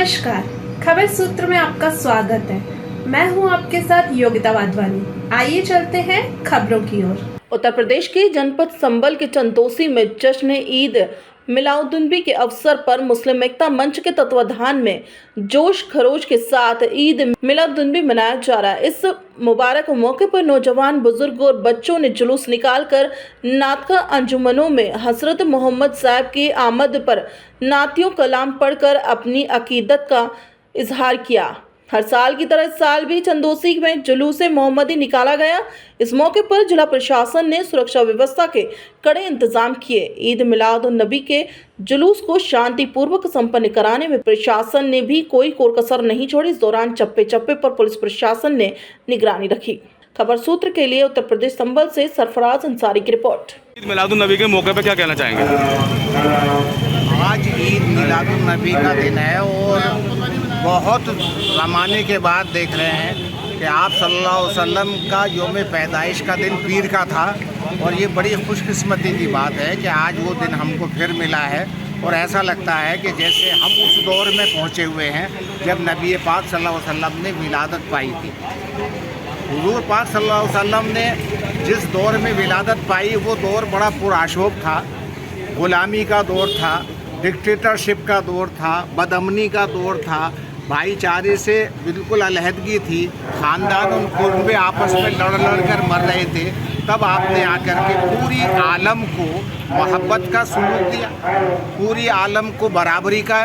नमस्कार, खबर सूत्र में आपका स्वागत है। मैं हूं आपके साथ योगिता वाधवानी। आइए चलते हैं खबरों की ओर। उत्तर प्रदेश के जनपद संबल के चंदौसी में जश्न ईद मिलादुन्नबी के अवसर पर मुस्लिम एकता मंच के तत्वाधान में जोश खरोश के साथ ईद मिलादुन्नबी मनाया जा रहा है। इस मुबारक मौके पर नौजवान, बुजुर्ग और बच्चों ने जुलूस निकालकर नातखा अंजुमनों में हजरत मोहम्मद साहब की आमद पर नातियों कलाम पढ़कर अपनी अकीदत का इजहार किया। हर साल की तरह इस साल भी चंदौसी में जुलूस मोहम्मदी निकाला गया। इस मौके पर जिला प्रशासन ने सुरक्षा व्यवस्था के कड़े इंतजाम किए। ईद मिलादुन्नबी के जुलूस को शांतिपूर्वक संपन्न कराने में प्रशासन ने भी कोई कोर-कसर नहीं छोड़ी। इस दौरान चप्पे चप्पे पर पुलिस प्रशासन ने निगरानी रखी। खबर सूत्र के लिए उत्तर प्रदेश संबल से सरफराज अंसारी की रिपोर्ट। ईद मिलादुन्नबी के मौके पर क्या कहना चाहेंगे? आज ईद मिलादुन्नबी का दिन है और बहुत ज़माने के बाद देख रहे हैं कि आप सल्लल्लाहु अलैहि वसल्लम का यौम पैदाइश का दिन पीर का था और ये बड़ी खुशकिस्मती की बात है कि आज वो दिन हमको फिर मिला है। और ऐसा लगता है कि जैसे हम उस दौर में पहुँचे हुए हैं जब नबी पाक सल्लल्लाहु अलैहि वसल्लम ने विलादत पाई थी। हुजूर पाक सल्लल्लाहु अलैहि वसल्लम ने जिस दौर में विलादत पाई वो दौर बड़ा पुरआशोब था। ग़ुलामी का दौर था, डिक्टेटरशिप का दौर था, बदअमनी का दौर था, भाईचारे से बिल्कुल अलहदगी थी, ख़ानदान और कुर्बे आपस में लड़ कर मर रहे थे। तब आपने आकर के पूरी आलम को मोहब्बत का सुलूक दिया, पूरी आलम को बराबरी का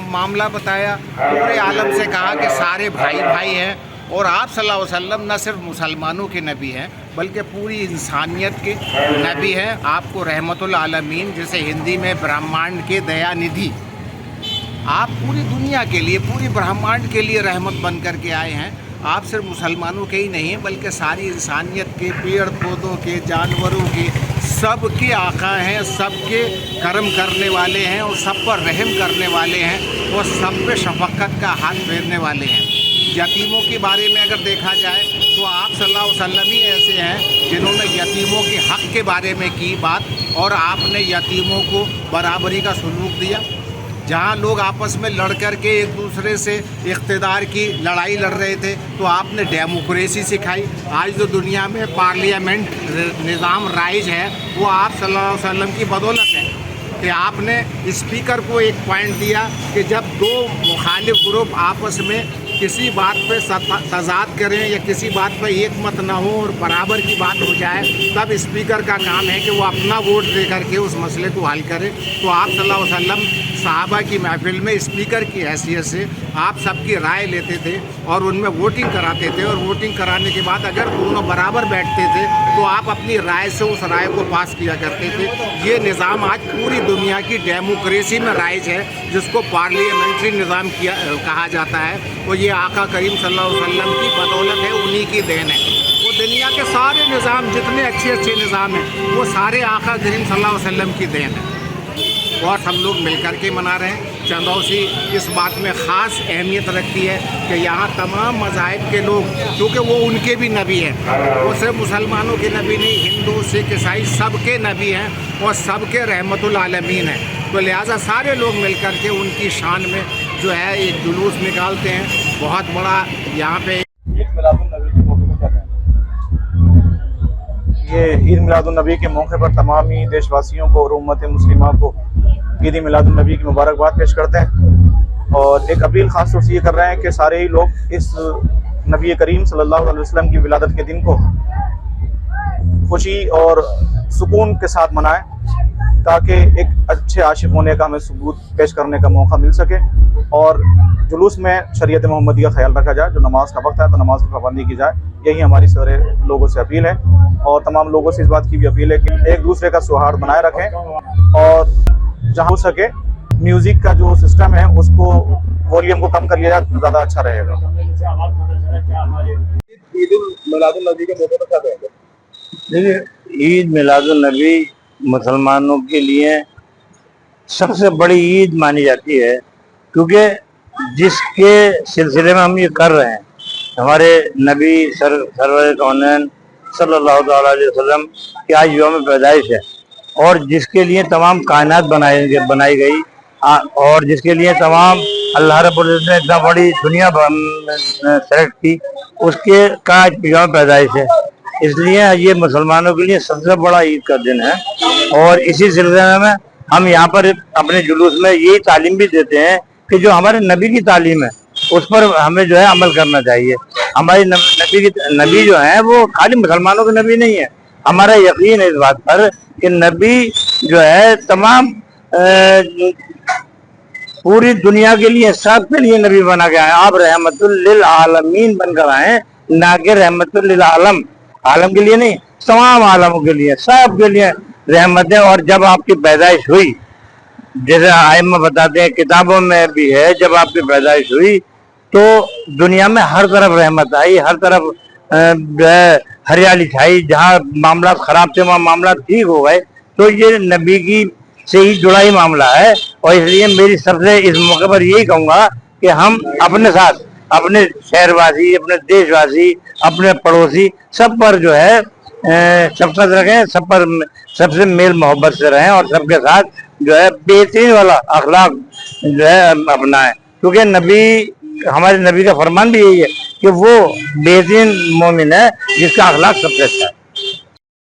मामला बताया, पूरे आलम से कहा कि सारे भाई भाई हैं। और आप सल्लल्लाहु अलैहि वसल्लम न सिर्फ मुसलमानों के नबी हैं बल्कि पूरी इंसानियत के नबी हैं। आपको रहमतुल आलमीन, जैसे हिंदी में ब्रह्मांड के दयानिधि, आप पूरी दुनिया के लिए, पूरी ब्रह्मांड के लिए रहमत बन कर के आए हैं। आप सिर्फ मुसलमानों के ही नहीं बल्कि सारी इंसानियत के, पेड़ पौधों के, जानवरों के, सब के आका हैं, सबके करम करने वाले हैं और सब पर रहम करने वाले हैं और सब पे शफकत का हाथ फेरने वाले हैं। यतीमों के बारे में अगर देखा जाए तो आप सल्लल्लाहु अलैहि वसल्लम ही ऐसे हैं जिन्होंने यतीमों के हक़ के बारे में की बात और आपने यतीमों को बराबरी का सलूक दिया। जहाँ लोग आपस में लड़ कर के एक दूसरे से इक़्तिदार की लड़ाई लड़ रहे थे तो आपने डेमोक्रेसी सिखाई। आज जो दुनिया में पार्लियामेंट निज़ाम राइज है वो आप सल्लल्लाहु अलैहि वसल्लम की बदौलत है कि आपने स्पीकर को एक पॉइंट दिया कि जब दो मुखालिफ ग्रुप आपस में किसी बात पे तज़ाद करें या किसी बात पे एक मत ना हो और बराबर की बात हो जाए तब स्पीकर का काम है कि वो अपना वोट दे करके उस मसले को हल करे। तो आप सल्लल्लाहु अलैहि वसल्लम सहाबा की महफिल में स्पीकर की हैसियत से आप सबकी राय लेते थे और उनमें वोटिंग कराते थे और वोटिंग कराने के बाद अगर दोनों बराबर बैठते थे तो आप अपनी राय से उस राय को पास किया करते थे। ये निज़ाम आज पूरी दुनिया की डेमोक्रेसी में राइज है जिसको पार्लियामेंट्री निज़ाम कहा जाता है। और ये आका करीम सल्लल्लाहु अलैहि वसल्लम की बदौलत है, उन्हीं की देन है। वो दुनिया के सारे निज़ाम, जितने अच्छे अच्छे निज़ाम हैं वो सारे आका करीम सल्लल्लाहु अलैहि वसल्लम की देन है और हम लोग मिलकर के मना रहे हैं। चंदौसी इस बात में ख़ास अहमियत रखती है कि यहाँ तमाम मज़ाहिब के लोग, क्योंकि वो उनके भी नबी हैं, वो सिर्फ मुसलमानों के नबी नहीं, हिंदू सिख ईसाई सबके नबी हैं और सबके रहमतुल आलमीन हैं। तो लिहाजा सारे लोग मिलकर के उनकी शान में जो है एक जुलूस निकालते हैं बहुत बड़ा। यहाँ पे ये ईद मिलादुन्नबी के मौके पर तमाम ही देशवासियों को और उम्मत मुस्लिमा को ईद मिलादुन्नबी की मुबारकबाद पेश करते हैं और एक अपील ख़ास तौर से ये कर रहे हैं कि सारे ही लोग इस नबी करीम सल्लल्लाहु अलैहि वसल्लम की विलादत के दिन को खुशी और सुकून के साथ मनाएं ताकि एक अच्छे आशिक होने का हमें सबूत पेश करने का मौका मिल सके और जुलूस में शरीयत मोहम्मदी का ख्याल रखा जाए। जो नमाज का वक्त है तो नमाज की पाबंदी की जाए, यही हमारी सारे लोगों से अपील है। और तमाम लोगों से इस बात की भी अपील है कि एक दूसरे का सौहार्द बनाए रखें और जहाँ हो सके म्यूज़िक का जो सिस्टम है उसको वॉल्यूम को कम कर लिया जाए तो ज़्यादा अच्छा रहेगा। ईद मिलादुन्नबी के मौके पर क्या कहेंगे? देखिए, ईद मिलादुन्नबी मुसलमानों के लिए सबसे बड़ी ईद मानी जाती है क्योंकि जिसके सिलसिले में हम ये कर रहे हैं, हमारे नबी सरवर कौनैन सल्लल्लाहु अलैहि वसल्लम की आज यौम पैदाइश है और जिसके लिए तमाम कायनात बनाई गई, اور جس کے لیے تمام اللہ رب العزت نے اتنا بڑی دنیا سلیکٹ کی، اس کے کا یوم پیدائش ہے. اس لیے یہ مسلمانوں کے لیے سب سے بڑا عید کا دن ہے. اور اسی سلسلے میں ہم یہاں پر اپنے جلوس میں یہی تعلیم بھی دیتے ہیں کہ جو ہمارے نبی کی تعلیم ہے اس پر ہمیں جو ہے عمل کرنا چاہیے. ہماری نبی جو ہیں وہ خالی مسلمانوں کے نبی نہیں ہے. ہمارا یقین ہے اس بات پر کہ نبی جو ہے تمام پوری دنیا کے لیے، سب کے لیے نبی بنا کے آئے. آپ رحمت للعالمین بن کر آئے، نہ کہ رحمت للعالم، عالم کے لیے نہیں، تمام عالموں کے لیے، سب کے لیے رحمت ہے. اور جب آپ کی پیدائش ہوئی، جیسے ائمہ بتاتے ہیں، کتابوں میں بھی ہے، جب آپ کی پیدائش ہوئی تو دنیا میں ہر طرف رحمت آئی، ہر طرف جو ہے ہریالی چھائی. جہاں معاملات خراب تھے وہاں معاملات ٹھیک ہو گئے. تو یہ نبی کی سے ہی جڑا ہی معاملہ ہے. اور اس لیے میری سب سے اس موقع پر یہی کہوں گا کہ ہم اپنے ساتھ اپنے شہر واسی، اپنے دیش واسی، اپنے پڑوسی سب پر جو ہے شفقت رکھیں، سب سے میل محبت سے رہیں اور سب کے ساتھ جو ہے بہترین والا اخلاق جو ہے اپنائیں. کیونکہ ہمارے نبی کا فرمان بھی یہی ہے کہ وہ بہترین مومن ہے جس کا اخلاق سب سے اچھا ہے.